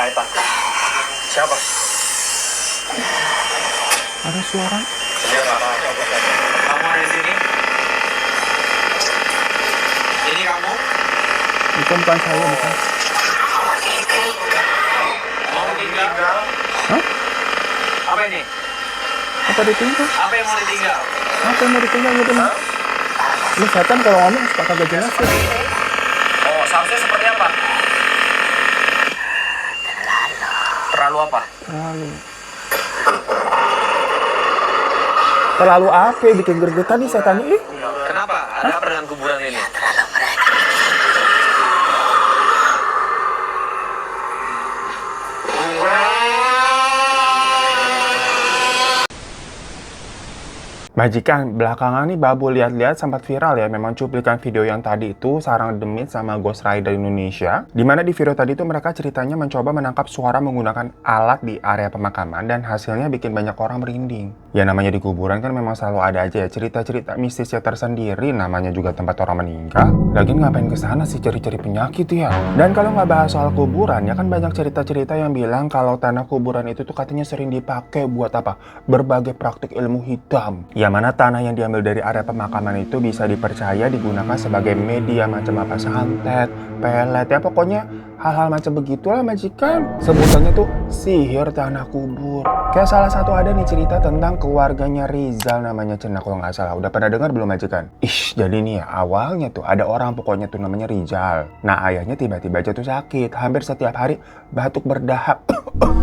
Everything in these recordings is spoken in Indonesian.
Eta. Siapa? Ada suara. Dia nggak tahu. Kamu ada di sini? Ini kamu? Bukan saya, bukan. Mau tinggal? Hah? Apa ini? Apa ditinggal? Apa yang mau ditinggal? Apa yang mau ditinggal gitu? Ini setan kalau ngomong suka kagak jelas ya. Oh, seharusnya seperti apa? Terlalu apa? Terlalu apa ya, bikin gergetan nih setan ini. Kenapa? Ada apa dengan kuburan ini? Majikan, belakangan nih Babu lihat-lihat sempat viral ya, memang cuplikan video yang tadi itu Sarang Demit sama Ghost Rider Indonesia. Dimana di video tadi itu mereka ceritanya mencoba menangkap suara menggunakan alat di area pemakaman dan hasilnya bikin banyak orang merinding. Ya namanya di kuburan kan memang selalu ada aja ya cerita-cerita mistisnya tersendiri, namanya juga tempat orang meninggal. Lagian ngapain ke sana sih cari-cari penyakit ya? Dan kalau nggak bahas soal kuburan, ya kan banyak cerita-cerita yang bilang kalau tanah kuburan itu tuh katanya sering dipakai buat apa? Berbagai praktik ilmu hitam. Ya mana tanah yang diambil dari area pemakaman itu bisa dipercaya digunakan sebagai media macam apa, santet, pelet, ya pokoknya hal-hal macam begitulah majikan. Sebutannya tuh sihir tanah kubur. Kayak salah satu ada nih cerita tentang keluarganya Rizal namanya Cena kalau nggak salah. Udah pernah dengar belum majikan? Jadi nih ya awalnya tuh ada orang pokoknya tuh namanya Rizal. Nah ayahnya tiba-tiba jatuh sakit, hampir setiap hari batuk berdahak.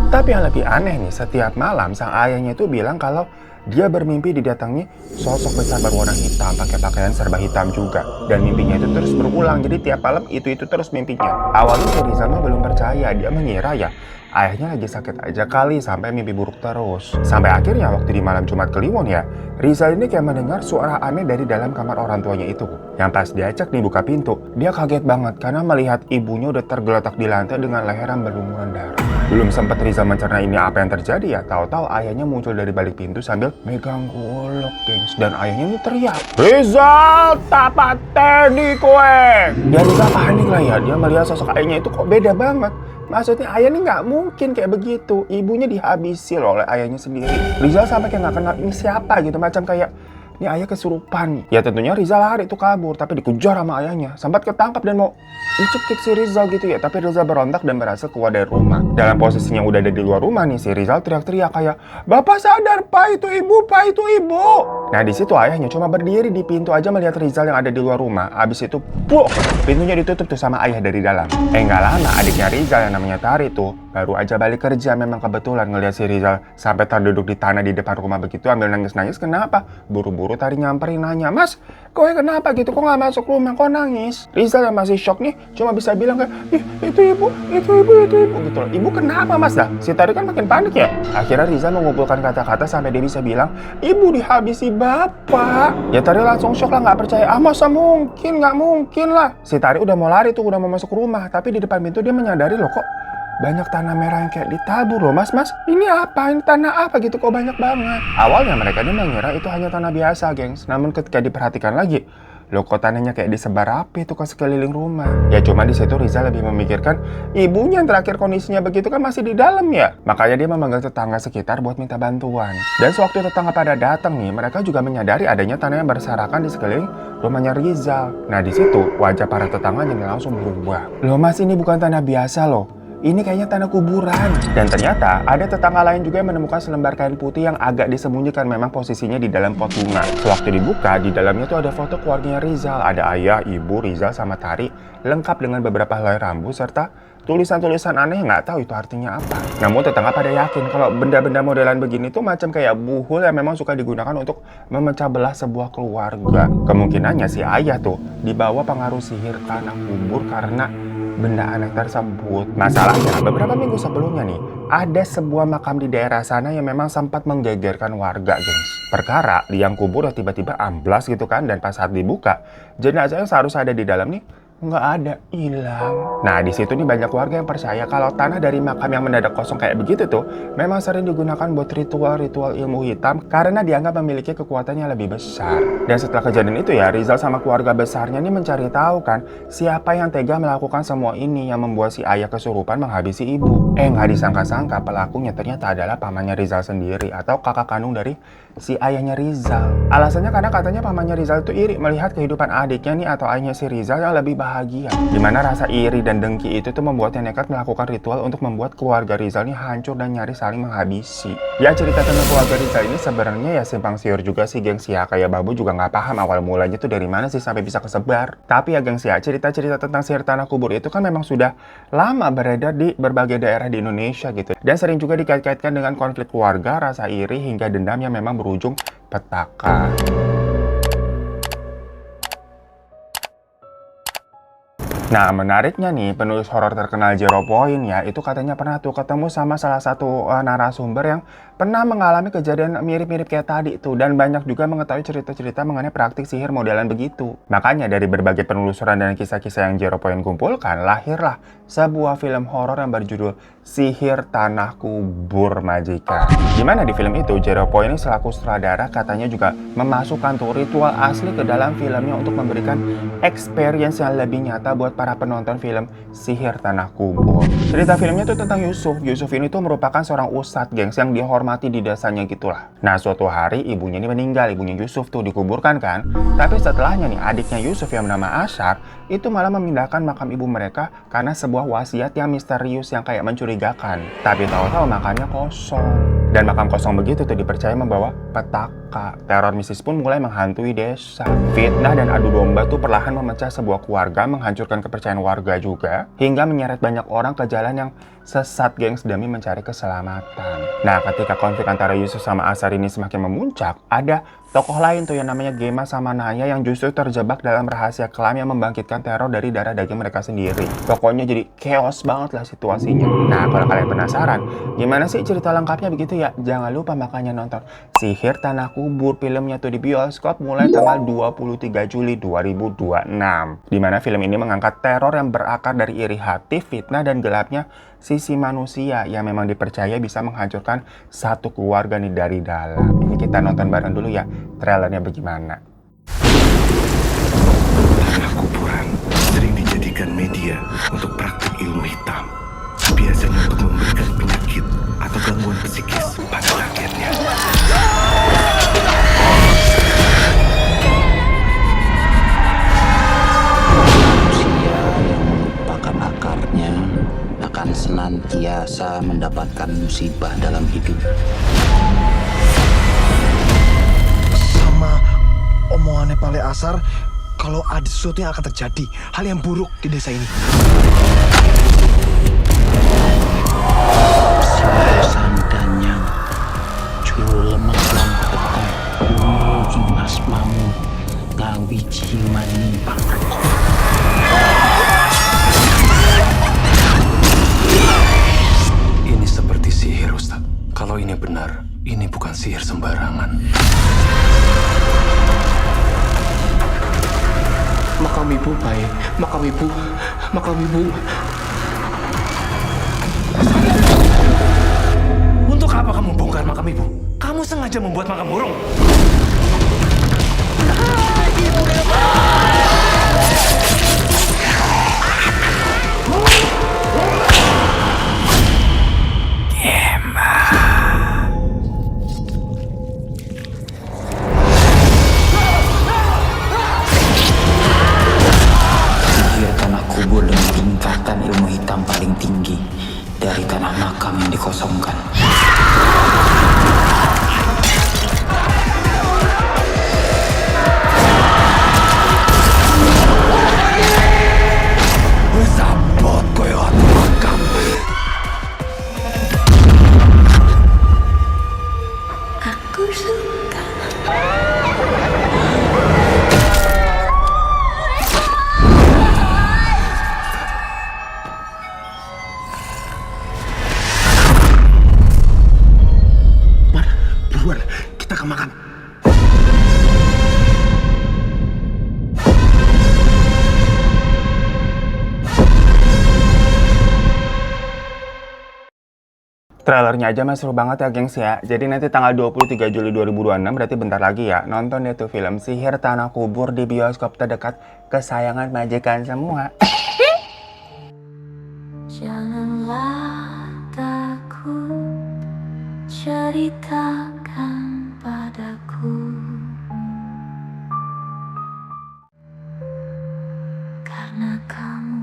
Tapi yang lebih aneh nih, setiap malam sang ayahnya tuh bilang kalau dia bermimpi didatangi sosok besar berwarna hitam pakai pakaian serba hitam juga. Dan mimpinya itu terus berulang, jadi tiap malam itu terus mimpinya. Awalnya si Rizal mah belum percaya, dia mengira ya ayahnya lagi sakit aja kali sampai mimpi buruk terus. Sampai akhirnya waktu di malam Jumat Kliwon ya, Rizal ini kayak mendengar suara aneh dari dalam kamar orang tuanya itu. Yang pas diajak nih buka pintu, dia kaget banget karena melihat ibunya udah tergeletak di lantai dengan leher yang berlumuran darah. Belum sempat Rizal mencerna ini apa yang terjadi ya, tahu-tahu ayahnya muncul dari balik pintu sambil megang golok, gengs. Dan ayahnya ini teriak, "Rizal, tapateni kowe!" Ya Rizal panik lah ya, dia melihat sosok ayahnya itu kok beda banget. Maksudnya ayah ini nggak mungkin kayak begitu, ibunya dihabisi loh oleh ayahnya sendiri. Rizal sampai kayak nggak kenal ini siapa gitu, macam kayak ini ayah kesurupan. Ya tentunya Rizal lari itu kabur, tapi dikejar sama ayahnya. Sempat ketangkap dan mau dicekik si Rizal gitu ya. Tapi Rizal berontak dan berhasil keluar dari rumah. Dalam posisinya udah ada di luar rumah nih, si Rizal teriak-teriak kayak, "Bapak sadar, Pak itu ibu, Pak itu ibu." Nah di situ ayahnya cuma berdiri di pintu aja melihat Rizal yang ada di luar rumah. Abis itu, pintunya ditutup tuh sama ayah dari dalam. Nggak lama adiknya Rizal yang namanya Tari tuh baru aja balik kerja, memang kebetulan ngeliat si Rizal sampai terduduk di tanah di depan rumah begitu ambil nangis-nangis. Kenapa? Buru-buru Tari nyamperin nanya, "Mas, kowe kenapa gitu? Kok nggak masuk rumah? Kok nangis?" Rizal yang masih shock nih cuma bisa bilang kayak, itu ibu gitu loh. "Ibu kenapa Mas dah?" Si Tari kan makin panik ya. Akhirnya Rizal mengumpulkan kata-kata sampai dia bisa bilang, "Ibu dihabisi bapak." Ya Tari langsung shock lah, nggak percaya. Masa mungkin? Nggak mungkin lah. Si Tari udah mau lari tuh, udah mau masuk rumah, tapi di depan pintu dia menyadari loh kok banyak tanah merah yang kayak ditabur loh. Mas, ini apa? Ini tanah apa gitu kok banyak banget? Awalnya mereka ini mengira itu hanya tanah biasa, gengs. Namun ketika diperhatikan lagi, loh kok tanahnya kayak disebar rapi tuh ke sekeliling rumah. Ya cuma di situ Rizal lebih memikirkan ibunya yang terakhir kondisinya begitu kan masih di dalam ya. Makanya dia memanggil tetangga sekitar buat minta bantuan. Dan sewaktu tetangga pada datang nih, mereka juga menyadari adanya tanah yang berserakan di sekeliling rumahnya Rizal. Nah di situ wajah para tetangganya langsung berubah. "Loh Mas, ini bukan tanah biasa loh. Ini kayaknya tanah kuburan." Dan ternyata ada tetangga lain juga yang menemukan selembar kain putih yang agak disembunyikan, memang posisinya di dalam pot bunga. Sewaktu dibuka, di dalamnya tuh ada foto keluarganya Rizal. Ada ayah, ibu, Rizal sama Tari, lengkap dengan beberapa helai rambut serta tulisan-tulisan aneh yang nggak tahu itu artinya apa. Namun tetangga pada yakin kalau benda-benda modelan begini tuh macam kayak buhul yang memang suka digunakan untuk memecah belah sebuah keluarga. Kemungkinannya si ayah tuh dibawa pengaruh sihir tanah kubur karena benda aneh tersebut. Masalahnya beberapa minggu sebelumnya nih, ada sebuah makam di daerah sana yang memang sempat menggegerkan warga, gengs. Perkara liang kubur tiba-tiba amblas gitu kan, dan pas saat dibuka, jenazah yang seharusnya ada di dalam nih nggak ada, hilang. Nah, di situ nih banyak warga yang percaya kalau tanah dari makam yang mendadak kosong kayak begitu tuh memang sering digunakan buat ritual-ritual ilmu hitam karena dianggap memiliki kekuatan yang lebih besar. Dan setelah kejadian itu ya, Rizal sama keluarga besarnya nih mencari tahu kan siapa yang tega melakukan semua ini yang membuat si ayah kesurupan menghabisi ibu. Nggak disangka-sangka pelakunya ternyata adalah pamannya Rizal sendiri atau kakak kandung dari si ayahnya Rizal. Alasannya karena katanya pamannya Rizal itu iri melihat kehidupan adiknya nih atau ayahnya si Rizal yang lebih bahagia. Dimana rasa iri dan dengki itu tuh membuatnya nekat melakukan ritual untuk membuat keluarga Rizal ini hancur dan nyaris saling menghabisi. Ya, cerita tentang keluarga Rizal ini sebenarnya ya simpang siur juga sih gengs ya. Kayak Babu juga nggak paham awal mulanya tuh dari mana sih sampai bisa kesebar. Tapi ya gengs ya, cerita-cerita tentang sihir tanah kubur itu kan memang sudah lama beredar di berbagai daerah di Indonesia gitu. Dan sering juga dikait-kaitkan dengan konflik keluarga, rasa iri hingga dendam yang memang berujung petaka. Nah, menariknya nih, penulis horor terkenal Zero Point ya, itu katanya pernah tuh ketemu sama salah satu narasumber yang pernah mengalami kejadian mirip-mirip kayak tadi tuh, dan banyak juga mengetahui cerita-cerita mengenai praktik sihir modelan begitu. Makanya dari berbagai penelusuran dan kisah-kisah yang Zero Point kumpulkan, lahirlah sebuah film horor yang berjudul Sihir Tanah Kubur Majikan. Dimana di film itu, Zero Point ini selaku sutradara katanya juga memasukkan tuh ritual asli ke dalam filmnya untuk memberikan experience yang lebih nyata buat para penonton film Sihir Tanah Kubur. Cerita filmnya tuh tentang Yusuf. Yusuf ini tuh merupakan seorang ustadz gengs yang dihormati di desanya gitulah. Nah, suatu hari ibunya ini meninggal, ibunya Yusuf tuh dikuburkan kan. Tapi setelahnya nih adiknya Yusuf yang bernama Ashar itu malah memindahkan makam ibu mereka karena sebuah wasiat yang misterius yang kayak mencurigakan. Tapi tahu-tahu makamnya kosong. Dan makam kosong begitu tuh dipercaya membawa petaka. Teror mistis pun mulai menghantui desa. Fitnah dan adu domba tuh perlahan memecah sebuah keluarga, menghancurkan kepercayaan warga juga, hingga menyeret banyak orang ke jalan yang sesat gengs demi mencari keselamatan. Nah, ketika konflik antara Yusuf sama Ashar ini semakin memuncak, ada tokoh lain tuh yang namanya Gema sama Naya yang justru terjebak dalam rahasia kelam yang membangkitkan teror dari darah daging mereka sendiri. Pokoknya jadi chaos banget lah situasinya. Nah, kalau kalian penasaran, gimana sih cerita lengkapnya begitu ya? Jangan lupa makanya nonton Sihir Tanah Kubur, filmnya tuh di bioskop mulai tanggal 23 Juli 2026. Dimana film ini mengangkat teror yang berakar dari iri hati, fitnah, dan gelapnya sisi manusia yang memang dipercaya bisa menghancurkan satu keluarga nih dari dalam. Ini kita nonton bareng dulu ya, trailernya bagaimana. Tanah kuburan sering dijadikan media untuk praktik ilmu hitam. Biasanya untuk memberikan penyakit atau gangguan psikis pada targetnya. Manusia yang melupakan akarnya akan senantiasa mendapatkan musibah dalam hidup. Sama omongannya Pale Ashar, kalau ada sesuatu yang akan terjadi, hal yang buruk di desa ini. Sandanya juru lemah lang petang ulu imas mamu ngawi cimani pangrekok. Ini seperti sihir, Ustaz. Kalau ini benar, ini bukan sihir sembarangan. Makam ibu baik, makam ibu. Untuk apa kamu bongkar makam ibu? Kamu sengaja membuat makam burung. Sihir tanah kubur dengan tingkatan ilmu hitam paling tinggi dari tanah makam yang dikosongkan. Sabot koyot makam. Aku suka. Trailernya aja mas seru banget ya gengs ya. Jadi nanti tanggal 23 Juli 2026 berarti bentar lagi ya. Nonton deh tuh film Sihir Tanah Kubur di bioskop terdekat kesayangan majikan semua. Janganlah takut, ceritakan padaku, karena kamu